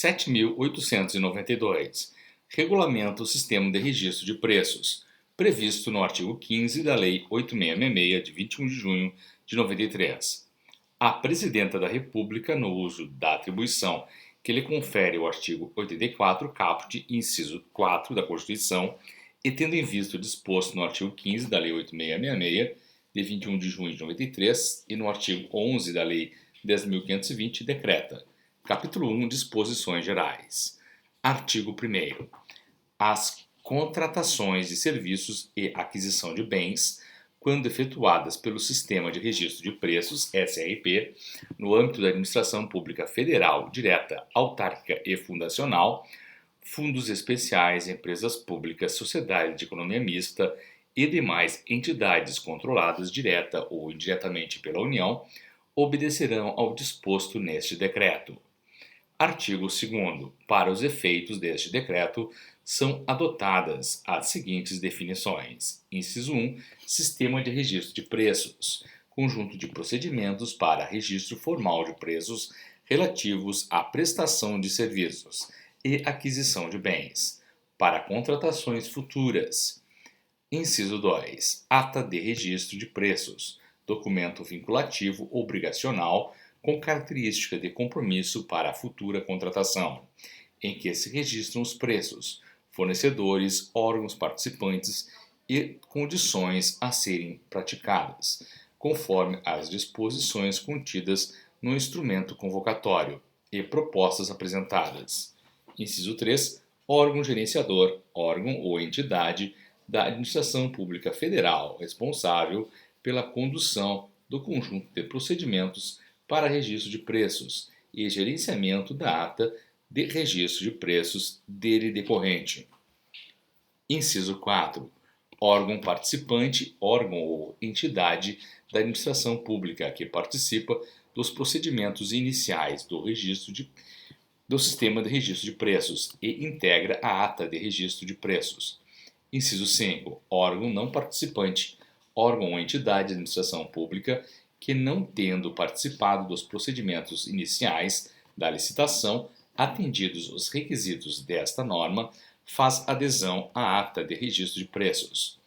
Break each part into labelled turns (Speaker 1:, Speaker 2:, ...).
Speaker 1: 7.892. Regulamenta o Sistema de Registro de Preços, previsto no artigo 15 da Lei 8666, de 21 de junho de 93. A Presidenta da República, no uso da atribuição que lhe confere o artigo 84, caput, inciso 4 da Constituição, e tendo em vista o disposto no artigo 15 da Lei 8666, de 21 de junho de 93, e no artigo 11 da Lei 10.520, decreta. Capítulo 1. Disposições Gerais. Artigo 1º. As contratações de serviços e aquisição de bens, quando efetuadas pelo Sistema de Registro de Preços, SRP, no âmbito da Administração Pública Federal, direta, autárquica e fundacional, fundos especiais, empresas públicas, sociedades de economia mista e demais entidades controladas direta ou indiretamente pela União, obedecerão ao disposto neste decreto. Artigo 2º. Para os efeitos deste decreto, são adotadas as seguintes definições. Inciso 1. Sistema de registro de preços. Conjunto de procedimentos para registro formal de preços relativos à prestação de serviços e aquisição de bens, para contratações futuras. Inciso 2. Ata de registro de preços. Documento vinculativo obrigacional com característica de compromisso para a futura contratação, em que se registram os preços, fornecedores, órgãos participantes e condições a serem praticadas, conforme as disposições contidas no instrumento convocatório e propostas apresentadas. Inciso 3. Órgão gerenciador, órgão ou entidade da Administração Pública Federal responsável pela condução do conjunto de procedimentos para registro de preços e gerenciamento da ata de registro de preços dele decorrente. Inciso 4. Órgão participante, órgão ou entidade da administração pública que participa dos procedimentos iniciais do Sistema de Registro de Preços e integra a ata de registro de preços. Inciso 5. Órgão não participante, órgão ou entidade de administração pública que, não tendo participado dos procedimentos iniciais da licitação, atendidos os requisitos desta norma, faz adesão à ata de registro de preços.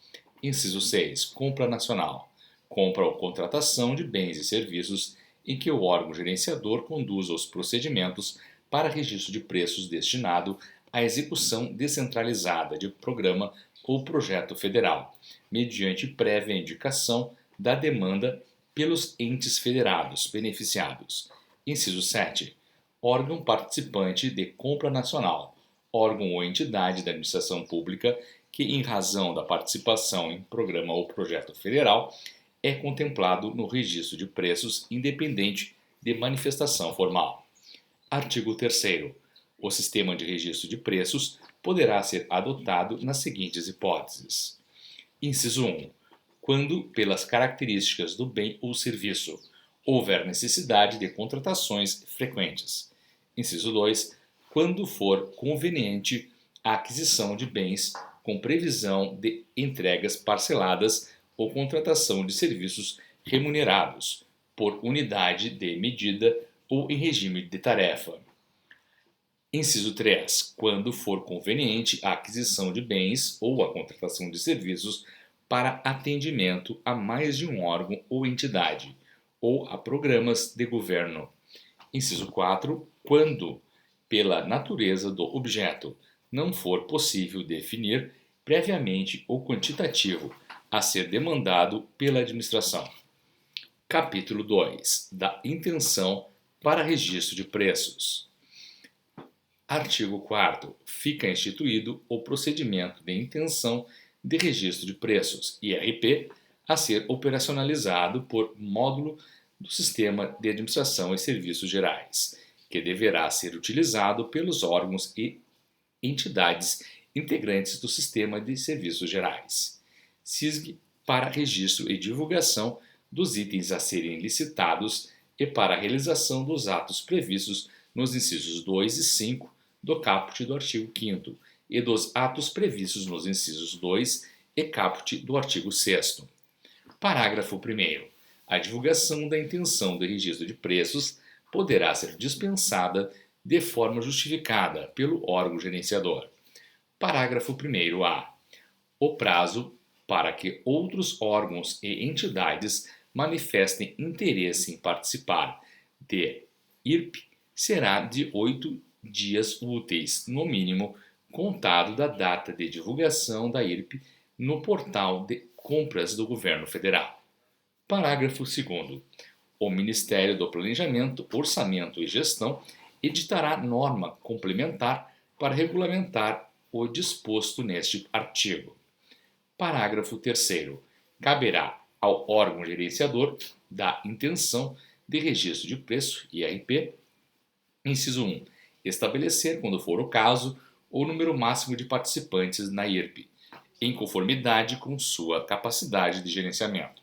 Speaker 1: Inciso 6. Compra nacional. Compra ou contratação de bens e serviços em que o órgão gerenciador conduza os procedimentos para registro de preços destinado à execução descentralizada de programa ou projeto federal, mediante prévia indicação da demanda pelos entes federados beneficiados. Inciso 7. Órgão participante de compra nacional, órgão ou entidade da administração pública que, em razão da participação em programa ou projeto federal, é contemplado no registro de preços independente de manifestação formal. Artigo 3º. O sistema de registro de preços poderá ser adotado nas seguintes hipóteses. Inciso 1. Quando, pelas características do bem ou serviço, houver necessidade de contratações frequentes. Inciso 2. Quando for conveniente a aquisição de bens com previsão de entregas parceladas ou contratação de serviços remunerados por unidade de medida ou em regime de tarefa. Inciso 3. Quando for conveniente a aquisição de bens ou a contratação de serviços para atendimento a mais de um órgão ou entidade, ou a programas de governo. Inciso 4. Quando, pela natureza do objeto, não for possível definir previamente o quantitativo a ser demandado pela administração. Capítulo 2. Da intenção para registro de preços. Artigo 4º. Fica instituído o procedimento de intenção de registro de preços, IRP, a ser operacionalizado por módulo do Sistema de Administração e Serviços Gerais, que deverá ser utilizado pelos órgãos e entidades integrantes do Sistema de Serviços Gerais, SISG, para registro e divulgação dos itens a serem licitados e para a realização dos atos previstos nos incisos 2 e 5 do caput do artigo 5º e dos atos previstos nos incisos 2 e caput do artigo 6º. Parágrafo 1º. A divulgação da intenção de registro de preços poderá ser dispensada de forma justificada pelo órgão gerenciador. Parágrafo 1º-A. O prazo para que outros órgãos e entidades manifestem interesse em participar de IRP será de 8 dias úteis, no mínimo, contado da data de divulgação da IRP no portal de compras do Governo Federal. Parágrafo 2º. O Ministério do Planejamento, Orçamento e Gestão editará norma complementar para regulamentar o disposto neste artigo. Parágrafo 3º. Caberá ao órgão gerenciador da intenção de registro de preço, IRP, inciso 1, estabelecer, quando for o caso, o número máximo de participantes na IRP, em conformidade com sua capacidade de gerenciamento.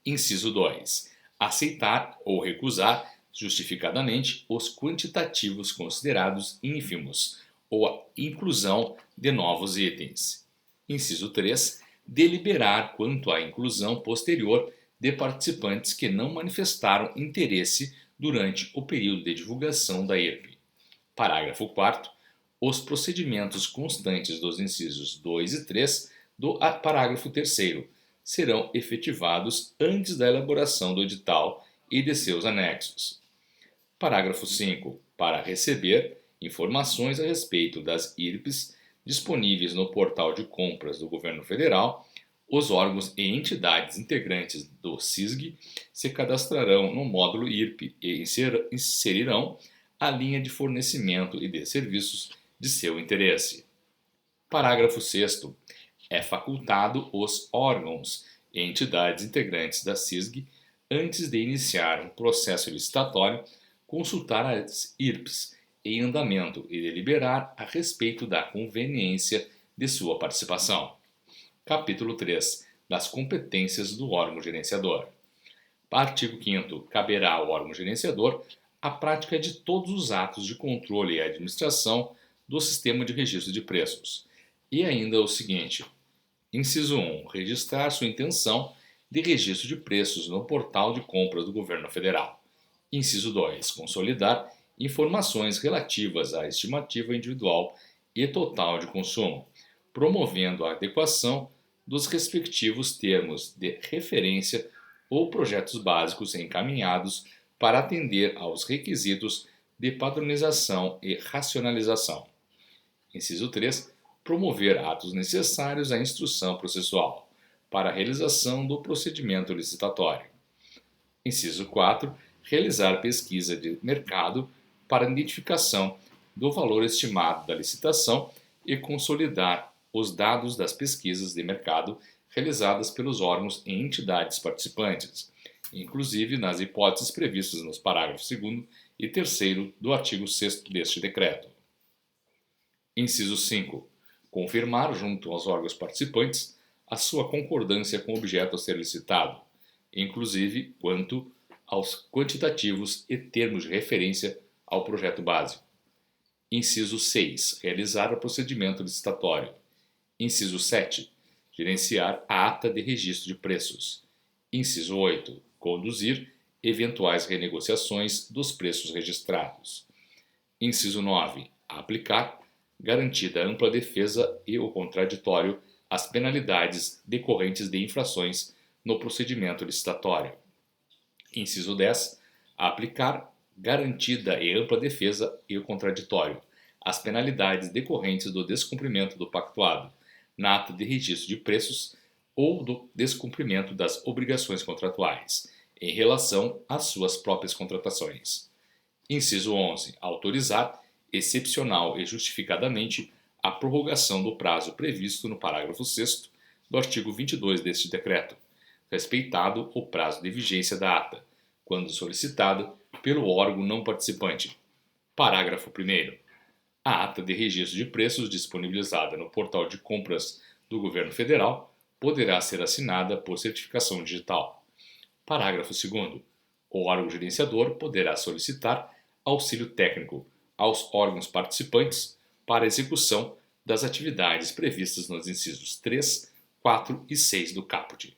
Speaker 1: Inciso 2. Aceitar ou recusar justificadamente os quantitativos considerados ínfimos ou a inclusão de novos itens. Inciso 3. Deliberar quanto à inclusão posterior de participantes que não manifestaram interesse durante o período de divulgação da IRP. Parágrafo 4º. Os procedimentos constantes dos incisos 2 e 3 do parágrafo 3º serão efetivados antes da elaboração do edital e de seus anexos. Parágrafo 5º. Para receber informações a respeito das IRPs disponíveis no portal de compras do Governo Federal, os órgãos e entidades integrantes do SISG se cadastrarão no módulo IRP e inserirão a linha de fornecimento e de serviços de seu interesse. Parágrafo 6º. É facultado os órgãos e entidades integrantes da SISG, antes de iniciar um processo licitatório, consultar as IRPs em andamento e deliberar a respeito da conveniência de sua participação. Capítulo 3. Das competências do órgão gerenciador. Artigo 5º. Caberá ao órgão gerenciador a prática de todos os atos de controle e administração do sistema de registro de preços. E ainda o seguinte. Inciso 1. Registrar sua intenção de registro de preços no portal de compras do Governo Federal. Inciso 2. Consolidar informações relativas à estimativa individual e total de consumo, promovendo a adequação dos respectivos termos de referência ou projetos básicos encaminhados para atender aos requisitos de padronização e racionalização. Inciso 3. Promover atos necessários à instrução processual para a realização do procedimento licitatório. Inciso 4. Realizar pesquisa de mercado para identificação do valor estimado da licitação e consolidar os dados das pesquisas de mercado realizadas pelos órgãos e entidades participantes, inclusive nas hipóteses previstas nos parágrafos 2º e 3º do artigo 6º deste decreto. Inciso 5. Confirmar junto aos órgãos participantes a sua concordância com o objeto a ser licitado, inclusive quanto aos quantitativos e termos de referência ao projeto básico. Inciso 6. Realizar o procedimento licitatório. Inciso 7. Gerenciar a ata de registro de preços. Inciso 8. Conduzir eventuais renegociações dos preços registrados. Inciso 9. Aplicar, garantida ampla defesa e o contraditório, as penalidades decorrentes de infrações no procedimento licitatório. Inciso 10. Aplicar, garantida e ampla defesa e o contraditório, as penalidades decorrentes do descumprimento do pactuado, na ata de registro de preços ou do descumprimento das obrigações contratuais, em relação às suas próprias contratações. Inciso 11. Autorizar, excepcional e justificadamente, a prorrogação do prazo previsto no parágrafo 6º do artigo 22 deste decreto, respeitado o prazo de vigência da ata, quando solicitada pelo órgão não participante. Parágrafo 1º. A ata de registro de preços disponibilizada no portal de compras do Governo Federal poderá ser assinada por certificação digital. Parágrafo 2º. O órgão gerenciador poderá solicitar auxílio técnico aos órgãos participantes para a execução das atividades previstas nos incisos 3, 4 e 6 do caput.